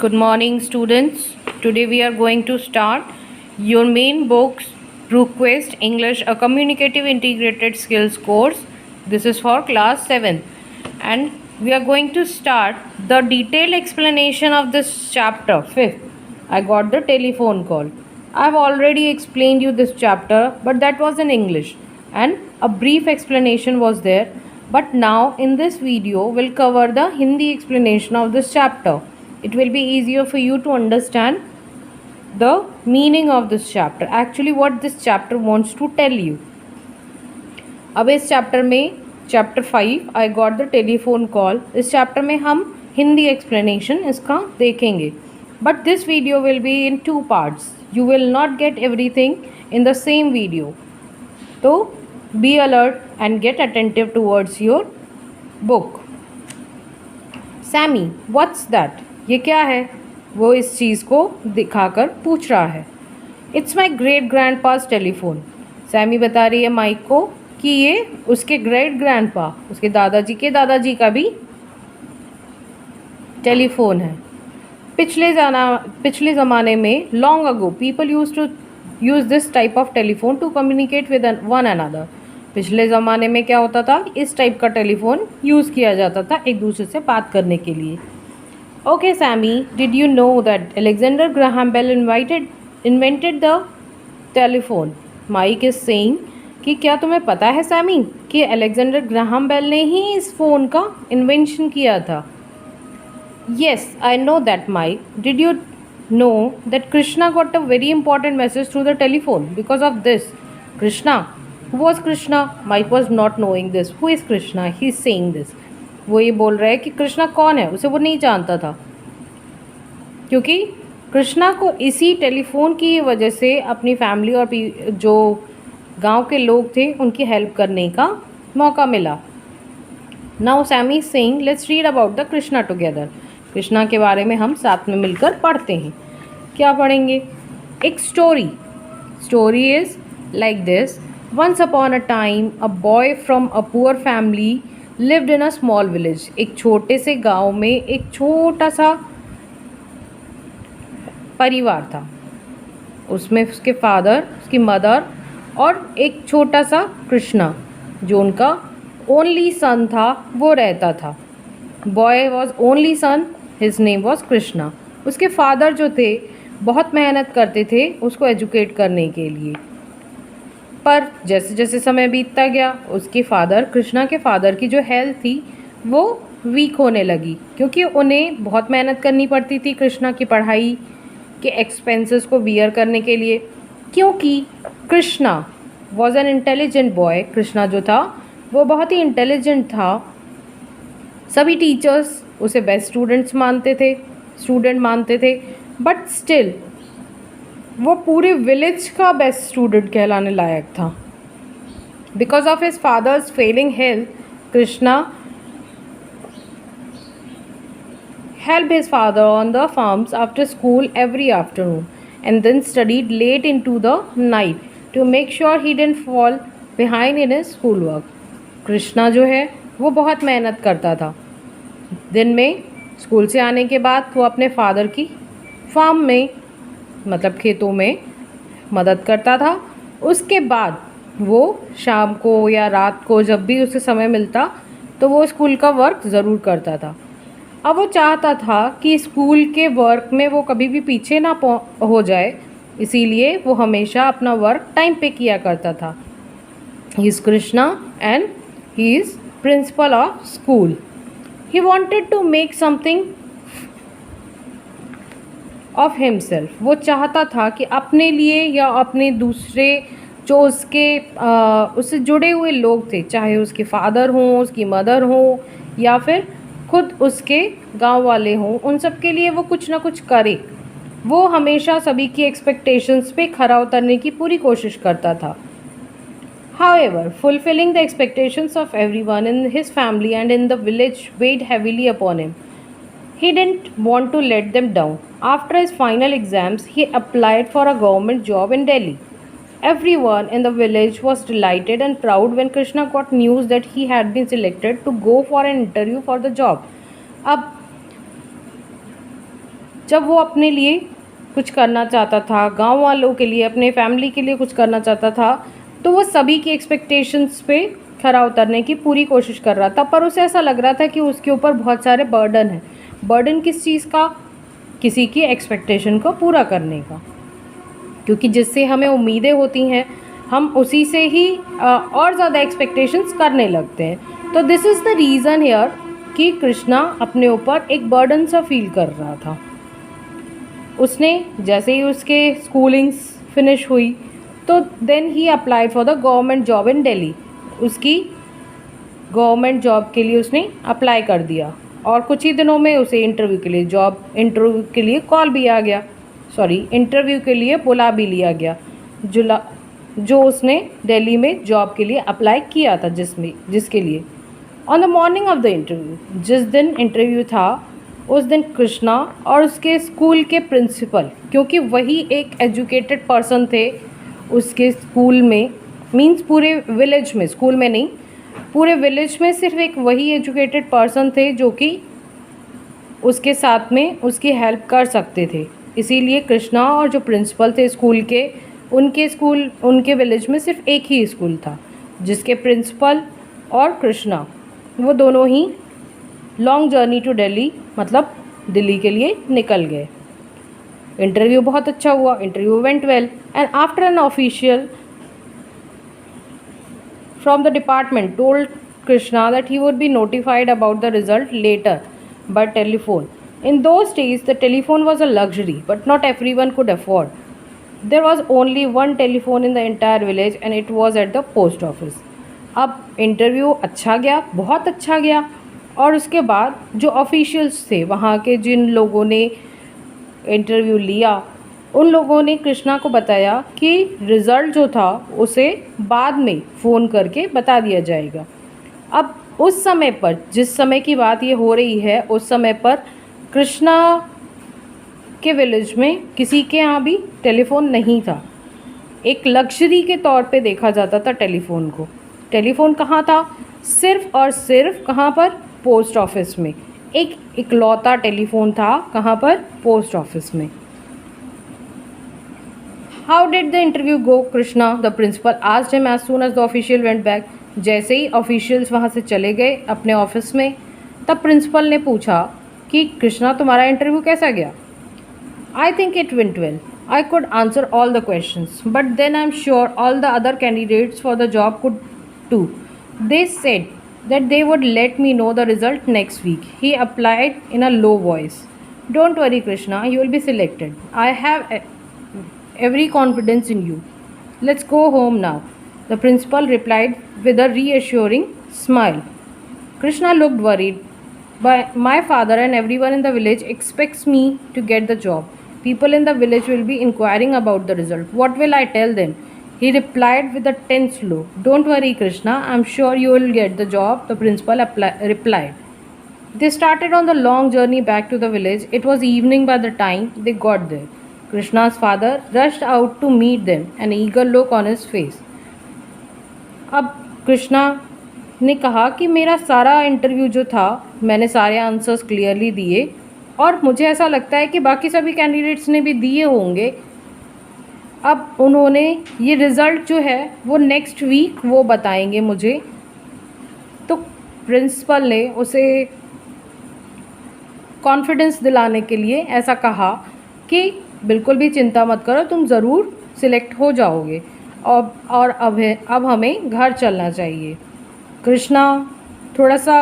Good morning, students. Today we are going to start your main books, Brookquest English, a communicative integrated skills course. This is for class 7, and we are going to start the detailed explanation of this chapter 5th. I got the telephone call. I've already explained you this chapter, but that was in English, and a brief explanation was there. But now in this video, we'll cover the Hindi explanation of this chapter. It will be easier for you to understand the meaning of this chapter, actually what this chapter wants to tell you. अब इस chapter में chapter 5 I got the telephone call, इस chapter में हम Hindi explanation इसका देखेंगे. But this video will be in 2 parts. You will not get everything in the same video. तो be alert and get attentive towards your book. Sammy, what's that? ये क्या है? वो इस चीज़ को दिखाकर पूछ रहा है. It's my great grandpa's telephone. Sammy बता रही है माइक को कि ये उसके ग्रेट ग्रैंड पा, उसके दादाजी का भी टेलीफोन है. पिछले ज़माने में long ago people used to use this type of telephone to communicate with one another. पिछले ज़माने में क्या होता था? इस टाइप का टेलीफोन यूज़ किया जाता था एक दूसरे से बात करने के लिए. Okay, Sammy, did you know that Alexander Graham Bell invented the telephone? Mike is saying कि क्या तुम्हें पता है सैमी कि अलेक्जेंडर ग्राहम बेल ने ही इस फ़ोन का इन्वेंशन किया था. Yes, I know that, Mike. Did you know that Krishna got a very important message through the telephone because of this? Krishna? Who was Krishna? Mike was not knowing this. Who is Krishna? He is saying this. वो ये बोल रहा है कि कृष्णा कौन है, उसे वो नहीं जानता था, क्योंकि कृष्णा को इसी टेलीफोन की वजह से अपनी फैमिली और जो गांव के लोग थे उनकी हेल्प करने का मौका मिला. Now Sammy saying let's read about the Krishna together. Krishna के बारे में हम साथ में मिलकर पढ़ते हैं. क्या पढ़ेंगे? एक story is like this. Once upon a time a boy from a poor family lived in a small village. एक छोटे से गांव में एक छोटा सा परिवार था. उसमें उसके फादर, उसकी मदर और एक छोटा सा कृष्णा जो उनका ओनली सन था वो रहता था. Boy was only son, his name was Krishna. उसके फादर जो थे बहुत मेहनत करते थे उसको एजुकेट करने के लिए, पर जैसे जैसे समय बीतता गया उसके फादर, कृष्णा के फादर की जो हेल्थ थी वो वीक होने लगी, क्योंकि उन्हें बहुत मेहनत करनी पड़ती थी कृष्णा की पढ़ाई के एक्सपेंसेस को बियर करने के लिए. क्योंकि Krishna was an intelligent boy. Krishna जो था वो बहुत ही इंटेलिजेंट था. सभी टीचर्स उसे बेस्ट स्टूडेंट मानते थे, बट स्टिल वो पूरे विलेज का बेस्ट स्टूडेंट कहलाने लायक था. Because of his father's failing health, Krishna helped his father on the farms after school every afternoon and then studied late into the night to make sure he didn't fall behind in his schoolwork. Krishna जो है वो बहुत मेहनत करता था. दिन में school से आने के बाद वो अपने फादर की फार्म में, मतलब खेतों में मदद करता था. उसके बाद वो शाम को या रात को जब भी उसे समय मिलता तो वो स्कूल का वर्क ज़रूर करता था. अब वो चाहता था कि स्कूल के वर्क में वो कभी भी पीछे ना हो जाए, इसीलिए वो हमेशा अपना वर्क टाइम पे किया करता था. He is Krishna and he is principal of school. He wanted to make something of himself. वो चाहता था कि अपने लिए या अपने दूसरे जो उससे जुड़े हुए लोग थे, चाहे उसके फादर हों, उसकी मदर हो या फिर खुद उसके गांव वाले हों, उन सब के लिए वो कुछ ना कुछ करे. वो हमेशा सभी की एक्सपेक्टेशंस पे खरा उतरने की पूरी कोशिश करता था. However, fulfilling the expectations of everyone in his family and in the village weighed heavily upon him. He didn't want to let them down. After his final exams, he applied for a government job in Delhi. Everyone in the village was delighted and proud when Krishna got news that he had been selected to go for an interview for the job. अब जब वो अपने लिए कुछ करना चाहता था, गांव वालों के लिए, अपने फैमिली के लिए कुछ करना चाहता था, तो वो सभी की एक्सपेक्टेशंस पे खरा उतरने की पूरी कोशिश कर रहा था। पर उसे ऐसा लग रहा था कि उसके ऊपर बहुत सारे बर्डन हैं। बर्डन किस चीज़ का? किसी की एक्सपेक्टेशन को पूरा करने का, क्योंकि जिससे हमें उम्मीदें होती हैं हम उसी से ही और ज़्यादा एक्सपेक्टेशंस करने लगते हैं। तो this is the reason here कि कृष्णा अपने ऊपर एक बर्डन सा फील कर रहा था। उसने जैसे ही उसके स्कूलिंग्स फिनिश हुई तो then he applied for the government job in Delhi. उसकी गवर्नमेंट जॉब के लिए उसने अप्लाई कर दिया और कुछ ही दिनों में उसे इंटरव्यू के लिए कॉल भी आ गया, इंटरव्यू के लिए बुला भी लिया गया, जो उसने दिल्ली में जॉब के लिए अप्लाई किया था, जिसके लिए on the morning of the interview, जिस दिन इंटरव्यू था उस दिन कृष्णा और उसके स्कूल के प्रिंसिपल, क्योंकि वही एक एजुकेटेड पर्सन थे उसके स्कूल में, मींस पूरे विलेज में, स्कूल में नहीं, पूरे विलेज में सिर्फ एक वही एजुकेटेड पर्सन थे जो कि उसके साथ में उसकी हेल्प कर सकते थे। इसीलिए कृष्णा और जो प्रिंसिपल थे स्कूल के, उनके विलेज में सिर्फ एक ही स्कूल था, जिसके प्रिंसिपल और कृष्णा वो दोनों ही लॉन्ग जर्नी टू दिल्ली, मतलब दिल्ली के लिए निकल गए। इंटरव्यू बहुत अच्छा हुआ, interview went well, and after an official from the department told Krishna that he would be notified about the result later by telephone. In those days, the telephone was a luxury, but not everyone could afford. There was only one telephone in the entire village and it was at the post office. अब interview अच्छा गया, बहुत अच्छा गया, और उसके बाद जो ऑफिशियल्स थे वहाँ के, जिन लोगों ने इंटरव्यू लिया, उन लोगों ने कृष्णा को बताया कि रिज़ल्ट जो था उसे बाद में फ़ोन करके बता दिया जाएगा। अब उस समय पर, जिस समय की बात ये हो रही है, उस समय पर कृष्णा के विलेज में किसी के यहाँ भी टेलीफोन नहीं था। एक लग्जरी के तौर पे देखा जाता था टेलीफोन को। टेलीफोन कहाँ था? सिर्फ़ और सिर्फ कहाँ पर? पोस्ट ऑफिस में। एक इकलौता टेलीफोन था, कहाँ पर? पोस्ट ऑफिस में। How did the interview go, Krishna? The principal asked him as soon as the official went back. जैसे ही ऑफिशियल्स वहाँ से चले गए अपने ऑफिस में, तब प्रिंसिपल ने पूछा कि कृष्णा तुम्हारा इंटरव्यू कैसा गया? I think it went well. I could answer all the questions, but then I'm sure all the other candidates for the job could too. They said that they would let me know the result next week. He applied in a low voice. Don't worry, Krishna, you will be selected. I have every confidence in you. Let's go home now, the principal replied with a reassuring smile. Krishna looked worried. But my father and everyone in the village expects me to get the job. People in the village will be inquiring about the result. What will I tell them? He replied with a tense look. Don't worry, Krishna, I'm sure you will get the job, the principal replied. They started on the long journey back to the village. It was evening by the time they got there. Krishna's father rushed out to meet them, an eager look on his face. अब कृष्णा ने कहा कि मेरा सारा interview जो था, मैंने सारे आंसर्स क्लियरली दिए और मुझे ऐसा लगता है कि बाकी सभी कैंडिडेट्स ने भी दिए होंगे। अब उन्होंने ये रिज़ल्ट जो है वो नेक्स्ट वीक वो बताएंगे मुझे। तो प्रिंसिपल ने उसे कॉन्फिडेंस दिलाने के लिए ऐसा कहा कि बिल्कुल भी चिंता मत करो, तुम ज़रूर सिलेक्ट हो जाओगे और अब हमें घर चलना चाहिए। कृष्णा थोड़ा सा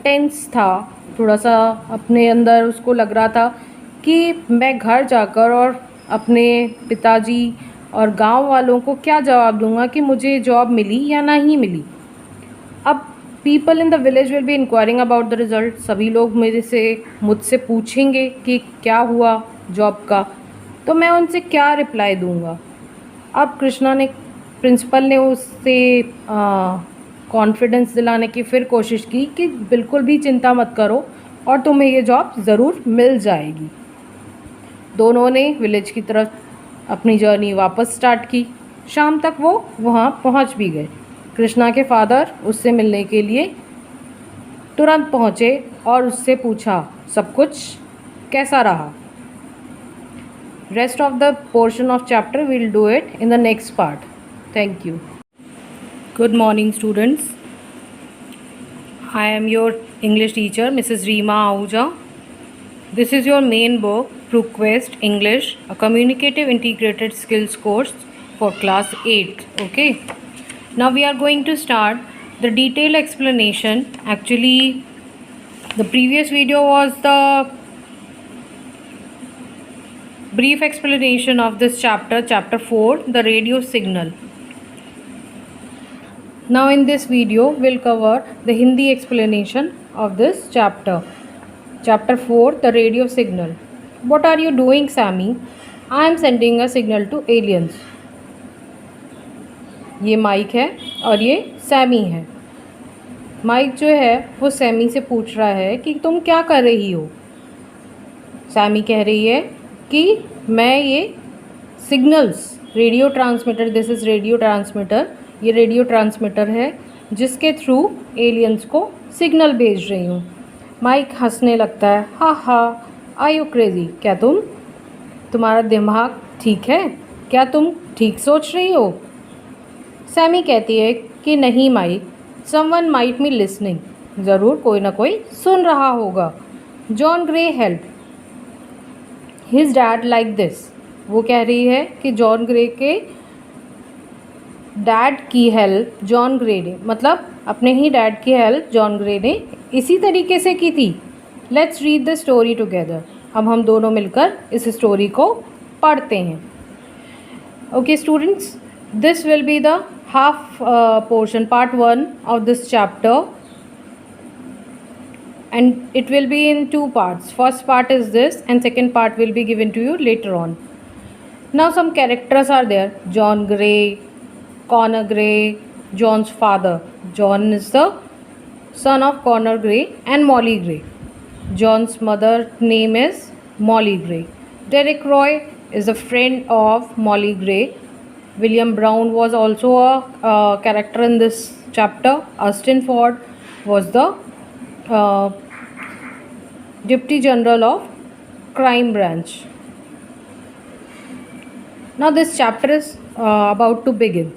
टेंस था, थोड़ा सा अपने अंदर उसको लग रहा था कि मैं घर जाकर और अपने पिताजी और गांव वालों को क्या जवाब दूंगा कि मुझे जॉब मिली या नहीं मिली। अब people in the village will be enquiring about the result. सभी लोग मुझसे पूछेंगे कि क्या हुआ जॉब का, तो मैं उनसे क्या रिप्लाई दूंगा। अब प्रिंसिपल ने उससे कॉन्फिडेंस दिलाने की फिर कोशिश की कि बिल्कुल भी चिंता मत करो और तुम्हें ये जॉब ज़रूर मिल जाएगी। दोनों ने विलेज की तरफ अपनी जर्नी वापस स्टार्ट की। शाम तक वो वहाँ पहुँच भी गए। कृष्णा के फादर उससे मिलने के लिए तुरंत पहुँचे और उससे पूछा सब कुछ कैसा रहा। Rest of the portion of chapter we'll do it in the next part. Thank you. Good morning, students. I am your English teacher, Mrs. Reema Ahuja. This is your main book, ProQuest English, a communicative integrated skills course for class 8. Okay. Now we are going to start the detailed explanation. Actually, the previous video was the brief explanation of this chapter, chapter 4, the radio signal. Now in this video we'll cover the Hindi explanation of this chapter. Chapter 4, the radio signal. What are you doing, Sammy? I am sending a signal to aliens. ये mic है और ये Sami है. Mic जो है वो Sami से पूछ रहा है कि तुम क्या कर रही हो. सैमी कह रही है कि मैं ये signals, radio transmitter, this is radio transmitter, ये रेडियो ट्रांसमीटर है जिसके थ्रू एलियंस को सिग्नल भेज रही हूँ. माइक हंसने लगता है. हा हा, आर यू क्रेजी? क्या तुम्हारा दिमाग ठीक है? क्या तुम ठीक सोच रही हो? सैमी कहती है कि नहीं माइक, समवन माइट मी लिसनिंग, ज़रूर कोई ना कोई सुन रहा होगा. John grey help his dad like this. वो कह रही है कि जॉन ग्रे के डैड की हेल्प जॉन ग्रे ने, मतलब अपने ही डैड की हेल्प जॉन ग्रे ने इसी तरीके से की थी. Let's read the story together. अब हम दोनों मिलकर इस स्टोरी को पढ़ते हैं. Okay students, this will be the half portion, part 1 of this chapter, and it will be in 2 parts. First part is this and second part will be given to you later on. Now some characters are there. John Gray, Connor Gray, John's father. John is the son of Connor Gray and Molly Gray. John's mother name is Molly Gray. Derek Roy is a friend of Molly Gray. William Brown was also a character in this chapter. Austin Ford was the Deputy General of Crime Branch. Now this chapter is about to begin.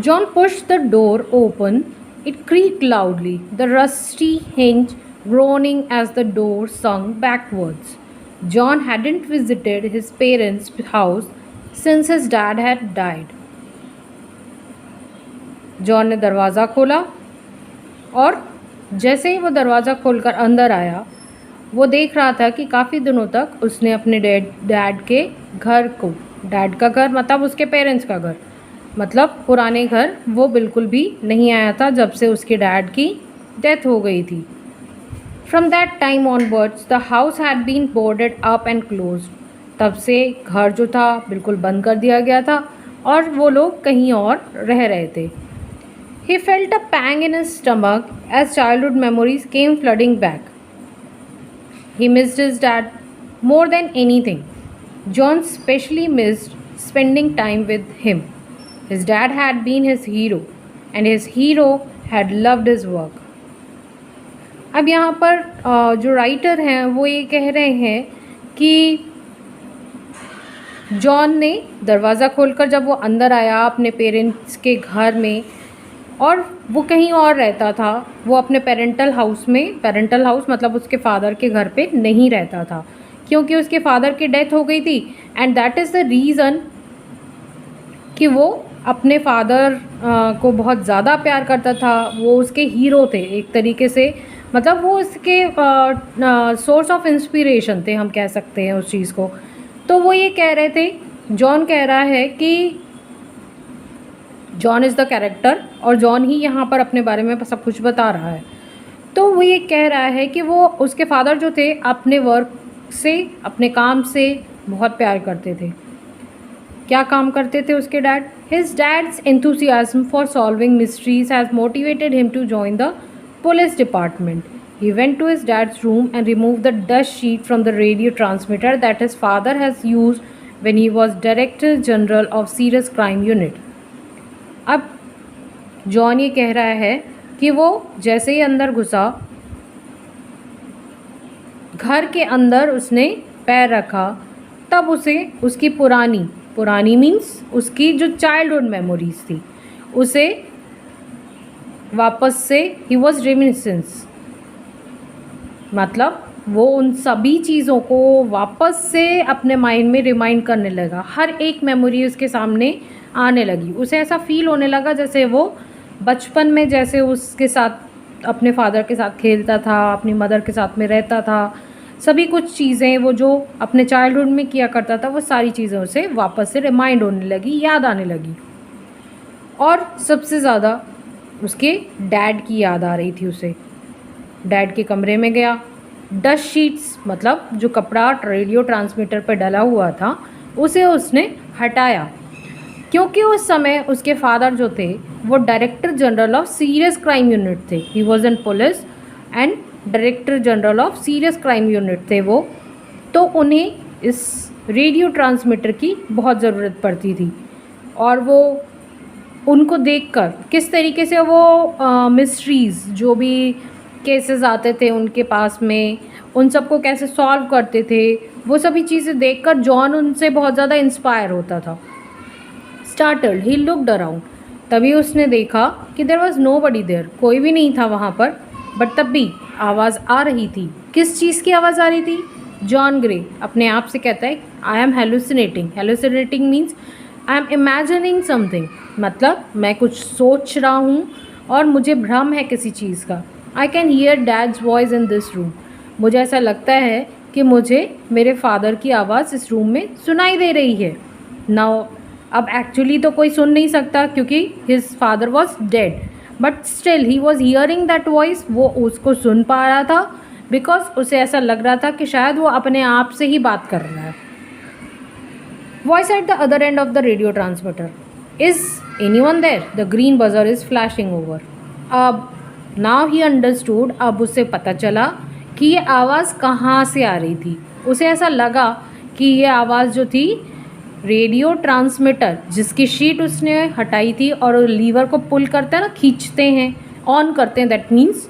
John pushed the door open. It creaked loudly, the rusty hinge groaning as the door swung backwards. John hadn't visited his parents' house since his dad had died. John ने दरवाज़ा खोला और जैसे ही वो दरवाज़ा खोलकर अंदर आया, वो देख रहा था कि काफ़ी दिनों तक उसने अपने डैड के घर को, डैड का घर मतलब उसके पेरेंट्स का घर, मतलब पुराने घर, वो बिल्कुल भी नहीं आया था जब से उसके डैड की डेथ हो गई थी. From that time onwards the house had been boarded up and closed. तब से घर जो था बिल्कुल बंद कर दिया गया था और वो लोग कहीं और रह रहे थे. He felt a pang in his stomach as childhood memories came flooding back. He missed his dad more than anything. John specially missed spending time with him. His dad had been his hero and his hero had loved his work. अब यहाँ पर जो writer हैं वो ये कह रहे हैं कि जॉन ने दरवाज़ा खोलकर जब वो अंदर आया अपने पेरेंट्स के घर में, और वो कहीं और रहता था, वो अपने पेरेंटल हाउस में, पेरेंटल हाउस मतलब उसके फादर के घर पे नहीं रहता था क्योंकि उसके फादर की डेथ हो गई थी. And that is the reason कि वो अपने फादर को बहुत ज़्यादा प्यार करता था. वो उसके हीरो थे एक तरीके से, मतलब वो उसके सोर्स ऑफ इंस्पिरेशन थे, हम कह सकते हैं उस चीज़ को. तो वो ये कह रहे थे, जॉन कह रहा है कि जॉन इज़ द कैरेक्टर और जॉन ही यहाँ पर अपने बारे में सब कुछ बता रहा है. तो वो ये कह रहा है कि वो उसके फादर जो थे अपने वर्क से, अपने काम से बहुत प्यार करते थे. क्या काम करते थे उसके dad? His dad's enthusiasm for solving mysteries has motivated him to join the police department. He went to his dad's room and removed the dust sheet from the radio transmitter that his father has used when he was Director General of Serious Crime Unit. अब John ये कह रहा है कि वो जैसे ही अंदर घुसा, घर के अंदर उसने पैर रखा, तब उसे उसकी पुरानी मीन्स उसकी जो चाइल्डहुड मेमोरीज थी उसे वापस से ही वॉज रेमिनिसेंस, मतलब वो उन सभी चीज़ों को वापस से अपने माइंड में रिमाइंड करने लगा। हर एक मेमोरी उसके सामने आने लगी। उसे ऐसा फील होने लगा जैसे वो बचपन में जैसे उसके साथ अपने फादर के साथ खेलता था, अपनी मदर के साथ में रहता था, सभी कुछ चीज़ें वो जो अपने चाइल्डहुड में किया करता था वो सारी चीज़ें उसे वापस से रिमाइंड होने लगी, याद आने लगी। और सबसे ज़्यादा उसके डैड की याद आ रही थी उसे। डैड के कमरे में गया, डस्ट शीट्स मतलब जो कपड़ा रेडियो ट्रांसमीटर पर डला हुआ था उसे उसने हटाया, क्योंकि उस समय उसके फादर जो थे वो director general of serious crime unit थे। He was in police and director general of serious crime unit थे वो। तो उन्हें इस रेडियो ट्रांसमीटर की बहुत ज़रूरत पड़ती थी और वो उनको देखकर किस तरीके से वो मिस्ट्रीज़ जो भी केसेस आते थे उनके पास में उन सबको कैसे सॉल्व करते थे, वो सभी चीज़ें देखकर जॉन उनसे बहुत ज़्यादा इंस्पायर होता था। स्टार्टल्ड ही लुक्ड अराउंड, तभी उसने देखा कि देयर वॉज नोबडी देयर, कोई भी नहीं था वहाँ पर। बट तब भी आवाज़ आ रही थी। किस चीज़ की आवाज़ आ रही थी? जॉन ग्रे अपने आप से कहता है I am hallucinating. Hallucinating means I am imagining something, मतलब मैं कुछ सोच रहा हूँ और मुझे भ्रम है किसी चीज़ का। I can hear dad's voice in this room, मुझे ऐसा लगता है कि मुझे मेरे फादर की आवाज़ इस रूम में सुनाई दे रही है। नाउ अब एक्चुअली तो कोई सुन नहीं सकता क्योंकि his father was dead, but still he was hearing that voice, वो उसको सुन पा रहा था बिकॉज उसे ऐसा लग रहा था कि शायद वो अपने आप से ही बात कर रहा है। Voice at the other end of the radio transmitter, is anyone there? The green buzzer is flashing over. अब नाउ ही अंडरस्टूड, अब उसे पता चला कि ये आवाज़ कहाँ से आ रही थी। उसे ऐसा लगा कि ये आवाज़ जो थी रेडियो ट्रांसमीटर जिसकी शीट उसने हटाई थी और लीवर को पुल करते हैं ना, खींचते हैं, ऑन करते हैं, दैट मीन्स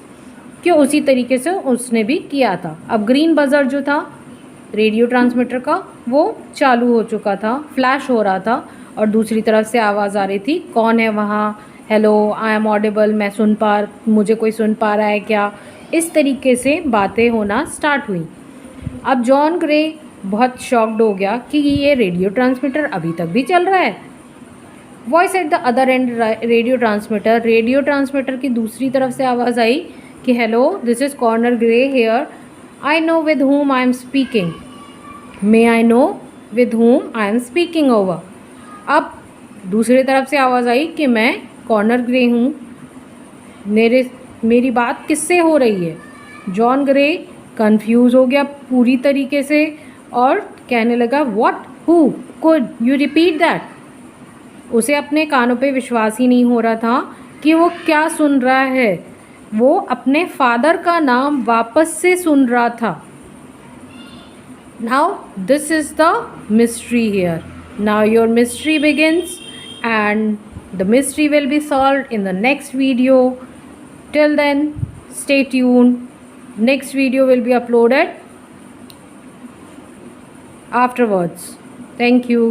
कि उसी तरीके से उसने भी किया था। अब ग्रीन बजर जो था रेडियो ट्रांसमीटर का वो चालू हो चुका था, फ्लैश हो रहा था और दूसरी तरफ से आवाज़ आ रही थी कौन है वहाँ, हेलो आई एम ऑडिबल, मैं मुझे कोई सुन पा रहा है क्या? इस तरीके से बातें होना स्टार्ट हुई। अब जॉन ग्रे बहुत शॉक्ड हो गया कि ये रेडियो ट्रांसमीटर अभी तक भी चल रहा है। Voice at the other end radio transmitter की दूसरी तरफ से आवाज़ आई कि hello this is corner grey hair, I know with whom I am speaking, may I know with whom I am speaking over. अब दूसरी तरफ से आवाज़ आई कि मैं कॉर्नर ग्रे हूँ, मेरी बात किससे हो रही है? जॉन ग्रे कंफ्यूज हो गया पूरी तरीके से और कहने लगा what, who, could you repeat that? उसे अपने कानों पे विश्वास ही नहीं हो रहा था कि वो क्या सुन रहा है। वो अपने फादर का नाम वापस से सुन रहा था। Now this is the mystery here, now your mystery begins and the mystery will be solved in the next video. Till then, stay tuned. Next video will be uploaded afterwards. Thank you.